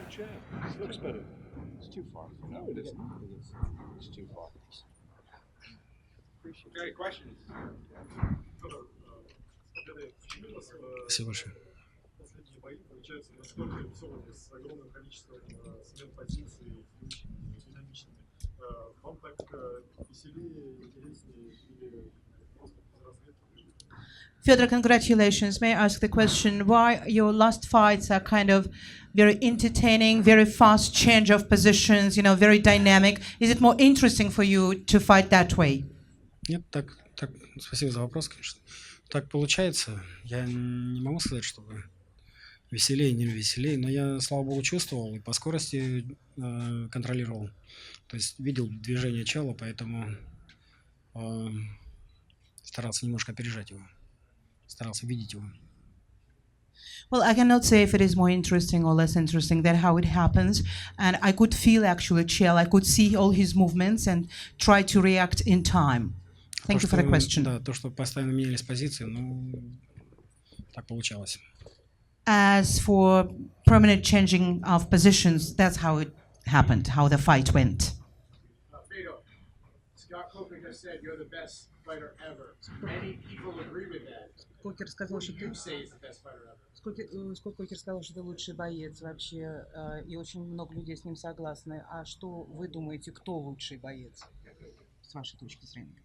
jab. This looks better. It's too far. No, it isn't. It's too far. Appreciate it. Questions? Спасибо большое. Последние бои, получается, насколько рисованы с огромным количеством смен позиций, физическими, динамичными. Вам так веселее, интереснее или просто без разведки? Fedor, congratulations. May I ask the question why your last fights are kind of very entertaining, very fast change of positions, you know, very dynamic? Is it more interesting for you to fight that way? Нет, так, спасибо за вопрос, конечно. Так получается. Я не могу сказать, чтобы веселее, не веселее, но я, слава богу, чувствовал и по скорости контролировал. То есть видел движение Чела, поэтому старался немножко опережать его. Старался видеть его. Well, I cannot say if it is more interesting or less interesting than how it happens. And I could feel actually Chael. I could see all his movements and try to react in time. Thank you for the question. Да, то, что постоянно менялись позиции, ну, так получалось. As for permanent changing of positions, that's how it happened, how the fight went. Fedor, Scott Coker just said you're the best fighter ever. Many people agree with that. Кокер сказал, что ты... You say is the best fighter ever. Скотт Кокер сказал, что ты лучший боец вообще, и очень много людей с ним согласны. А что вы думаете, кто лучший боец, с вашей точки зрения?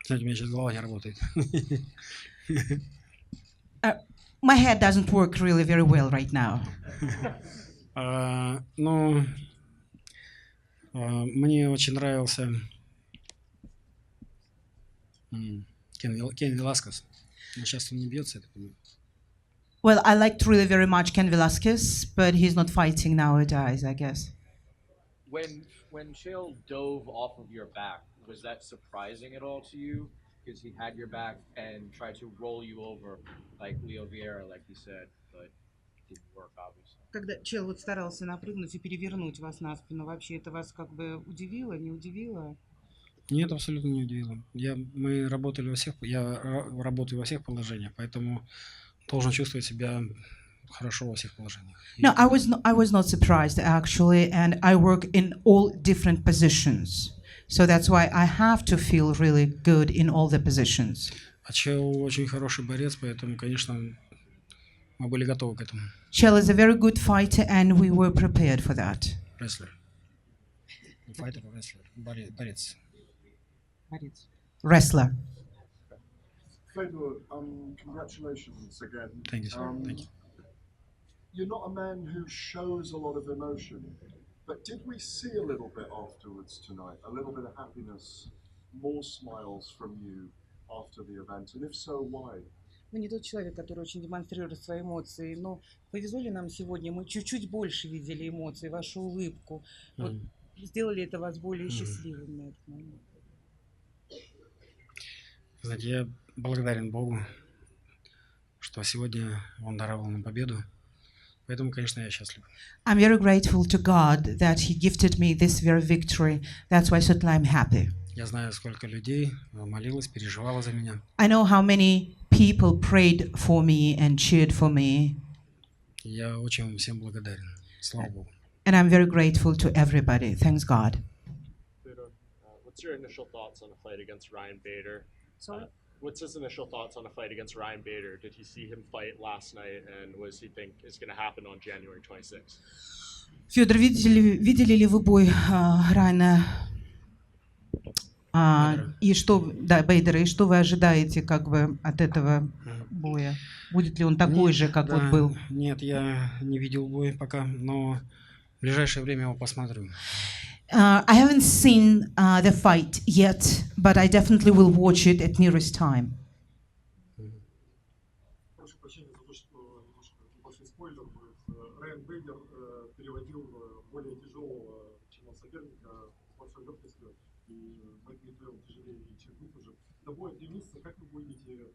Знаете, у меня сейчас голова не работает. My head doesn't work really very well right now. Ну, мне очень нравился Кен Веласкес. Но сейчас он не бьется, я так понимаю. Well, I liked really very much Ken Velasquez, but he's not fighting nowadays, I guess. When Chael dove off of your back, was that surprising at all to you? Because he had your back and tried to roll you over like Leo Vieira, like he said, but it didn't work, obviously. Когда Чел вот старался напрыгнуть и перевернуть вас на спину, вообще это вас как бы удивило, не удивило? Нет, абсолютно не удивило. Мы работали я работаю во всех положениях, поэтому должен чувствовать себя хорошо во всех положениях. No, I was not surprised actually, and I work in all different positions. So that's why I have to feel really good in all the positions. А Чел очень хороший борец, поэтому, конечно, мы были готовы к этому. Chael is a very good fighter, and we were prepared for that. Рестлер. Не файтер, а рестлер. Борец. Борец. Wrestler. Fedor, congratulations again. Thank you, sir. Thank you. You're not a man who shows a lot of emotion, but did we see a little bit afterwards tonight? A little bit of happiness, more smiles from you after the event, and if so, why? Вы не тот человек, который очень демонстрирует свои эмоции, но повезло ли нам сегодня? Мы чуть-чуть больше видели эмоций, вашу улыбку. Вот, сделали это вас более счастливым на этот момент? Знаете, я благодарен Богу, что сегодня Он даровал нам победу. Поэтому, конечно, я счастлив. I'm very grateful to God that He gifted me this very victory. That's why certainly I'm happy. Я знаю, сколько людей молилось, переживало за меня. I know how many people prayed for me and cheered for me. Я очень вам всем благодарен. Слава Богу. And I'm very grateful to everybody. Thanks God. Fedor, what's your initial thoughts on the fight against Ryan Bader? Sorry? What's his initial thoughts on the fight against Ryan Bader? Did he see him fight last night, and what does he think is going to happen on January 26th? Федор, видели ли вы бой Райана и что, да, Бейдера, и что вы ожидаете как бы от этого боя? Будет ли он такой же, как вот был? Нет, я не видел бой пока, но в ближайшее время его посмотрю. I haven't seen the fight yet, but I definitely will watch it at nearest time. Прошу прощения за то, что немножко небольшой спойлер будет. Райан Бейдер переводил более тяжелого, чем он соперника, с большой легкостью, и Майк Митвелл тяжелее, чем вы уже. До боя 3 месяца, как вы будете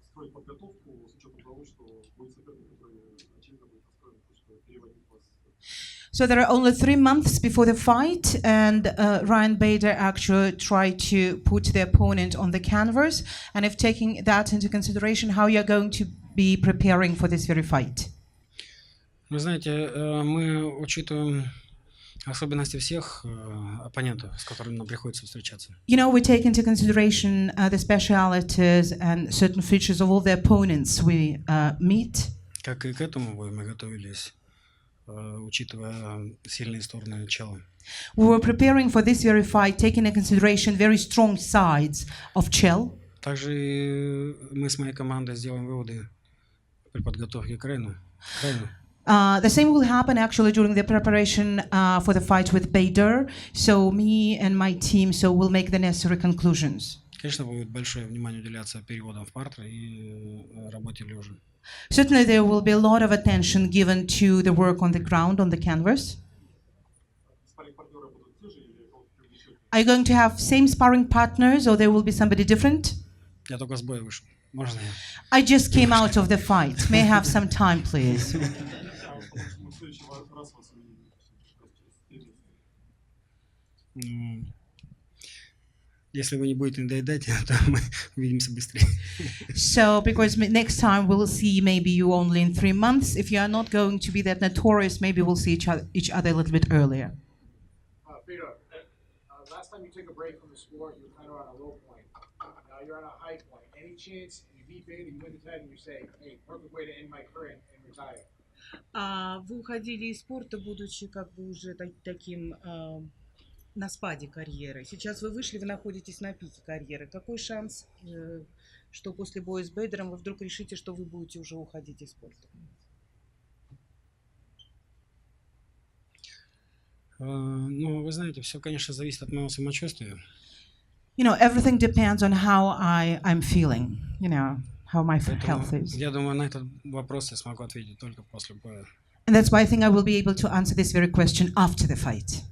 строить подготовку с учетом того, что будет соперник, который очевидно будет настроен, что переводить вас? So there are only 3 months before the fight, and Ryan Bader actually tried to put the opponent on the canvas. And if taking that into consideration, how you're going to be preparing for this very fight? Вы знаете, мы учитываем особенности всех оппонентов, с которыми нам приходится встречаться. You know, we take into consideration the specialities and certain features of all the opponents we meet. Как и к этому бою мы готовились, учитывая сильные стороны Чела. We were preparing for this very fight, taking into consideration very strong sides of Chael. Также мы с моей командой сделаем выводы при подготовке к Рейну. The same will happen actually during the preparation for the fight with Bader. So me and my team will make the necessary conclusions. Конечно, будет большое внимание уделяться переводам в партер и работе лежа. Certainly there will be a lot of attention given to the work on the ground, on the canvas. Are you going to have same sparring partners or there will be somebody different? Я только с боя вышел. Можно я? I just came out of the fight. May I have some time, please? Если вы не будете надоедать, то мы увидимся быстрее. So, because next time we'll see maybe you only in 3 months. If you are not going to be that notorious, maybe we'll see each other a little bit earlier. Fedor, last time you took a break from the sport, you were kind of on a low point. Now you're on a high point. Any chance you beat Bader, you win the title, and you say, hey, perfect way to end my career and retire? Вы уходили из спорта, будучи как бы уже таким на спаде карьеры. Сейчас вы вышли, вы находитесь на пике карьеры. Какой шанс, что после боя с Бейдером вы вдруг решите, что вы будете уже уходить из спорта? Ну, вы знаете, все, конечно, зависит от моего самочувствия. You know, everything depends on how I'm feeling, you know, how my health is. Я думаю, на этот вопрос я смогу ответить только после боя. And that's why I think I will be able to answer this very question after the fight.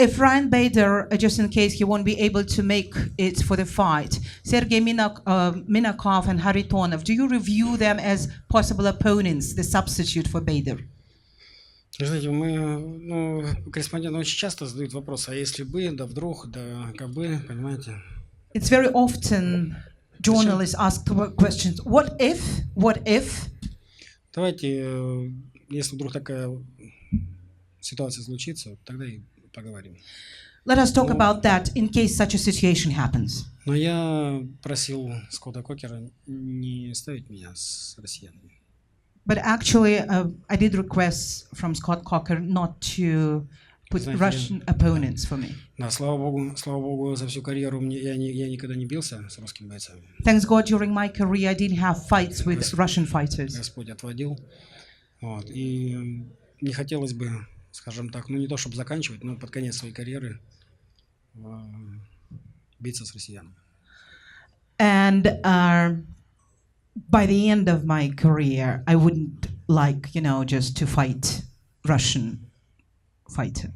If Ryan Bader, just in case he won't be able to make it for the fight, Sergey Minakov and Haritonov, do you review them as possible opponents, the substitute for Bader? Вы знаете, корреспонденты очень часто задают вопрос, а если бы, да вдруг, да как бы, понимаете? It's very often journalists ask questions. What if? What if? Давайте, если вдруг такая ситуация случится, тогда и поговорим. Let us talk about that in case such a situation happens. Но я просил Скотта Кокера не ставить меня с россиянами. But actually, I did request from Scott Coker not to put Russian opponents for me. Да, слава богу, за всю карьеру я никогда не бился с русскими бойцами. Thanks God, during my career, I didn't have fights with Russian fighters. Господь отводил. Вот. И не хотелось бы, скажем так, не то чтобы заканчивать, но под конец своей карьеры биться с россиянами. And by the end of my career, I wouldn't like, you know, just to fight Russian fighter.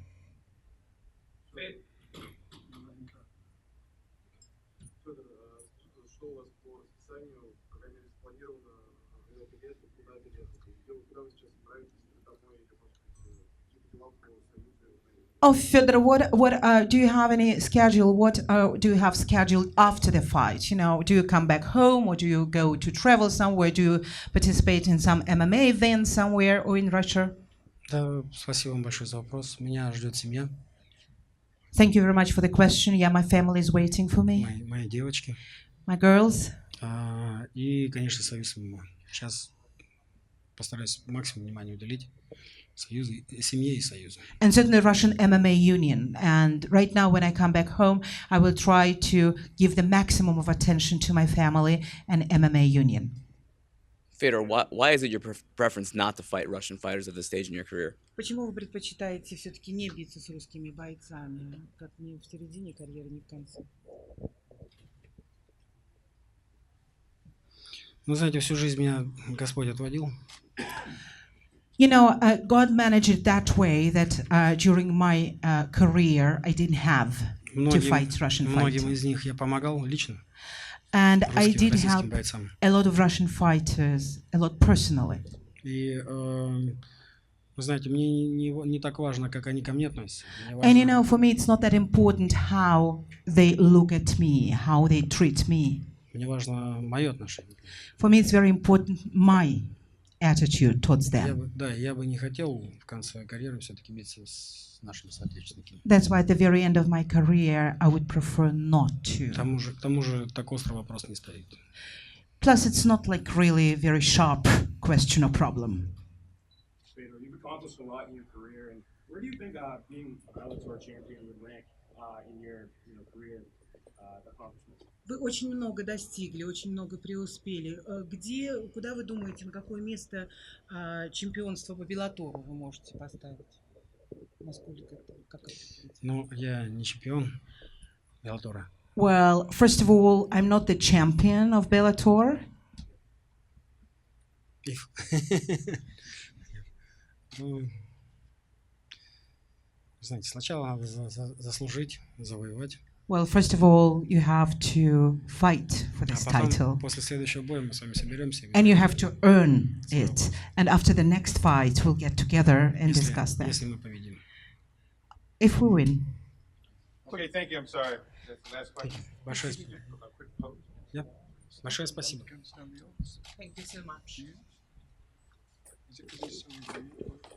Oh, Fedor, what do you have any schedule? What do you have scheduled after the fight? You know, do you come back home or do you go to travel somewhere? Do you participate in some MMA event somewhere or in Russia? Да, спасибо вам большое за вопрос. Меня ждет семья. Thank you very much for the question. Yeah, my family is waiting for me. Мои девочки. My girls. И, конечно, союз ММА. Сейчас постараюсь максимум внимания уделить семье и союзу. And certainly Russian MMA Union. And right now, when I come back home, I will try to give the maximum of attention to my family and MMA Union. Fedor, why is it your preference not to fight Russian fighters at this stage in your career? Почему вы предпочитаете все-таки не биться с русскими бойцами, как ни в середине карьеры, ни в конце? Ну, знаете, всю жизнь меня Господь отводил. You know, God managed it that way that during my career, I didn't have to fight Russian fighters. Многим из них я помогал лично. And I did help a lot of Russian fighters, a lot personally. И Вы знаете, мне не так важно, как они ко мне относятся. Мне And you важно, know, for me, it's not that important how they look at me, how they treat me. мне важно мое отношение. For me, it's very important my attitude towards them. Я бы не хотел в конце своей карьеры все-таки биться с нашими соотечественниками. That's why at the very end of my career, I would prefer not to. К тому же так острый вопрос не стоит. Plus, it's not like really a very sharp question or problem. Fedor, you've accomplished a lot in your career, and where do you think being a Bellator champion would rank in your career accomplishments? Вы очень много достигли, очень много преуспели. Куда вы думаете, на какое место чемпионство по Беллатору вы можете поставить? Насколько это, как это? Ну, я не чемпион Беллатора. Well, first of all, I'm not the champion of Bellator. Ну, знаете, сначала надо заслужить, завоевать. Well, first of all, you have to fight for this А потом, title. после следующего боя мы с вами соберемся. And you have to earn it. And after the next fight, we'll get together and discuss that. Если мы победим. If we win. Okay, thank you. I'm sorry. That's the last question. Большое спасибо. Yeah. Большое спасибо. Thank you so much. Is it